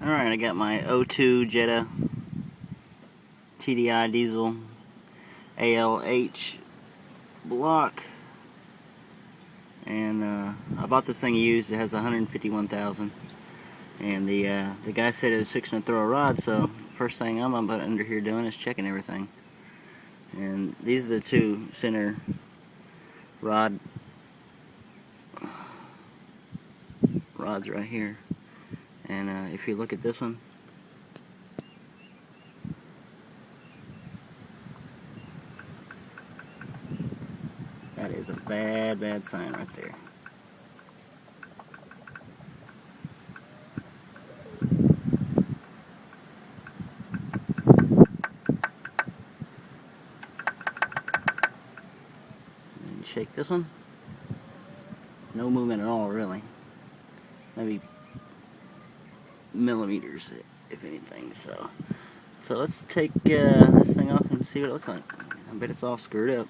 Alright, I got my '02 Jetta TDI diesel ALH block, and I bought this thing used. It has 151,000, and the guy said it was fixing to throw a rod, so first thing I'm about under here doing is checking everything. And these are the two center rods right here. And if you look at this one, that is a bad sign right there. And shake this one. No movement at all, really. Maybe millimeters, if anything. So let's take this thing off and see what it looks like. I bet it's all screwed up.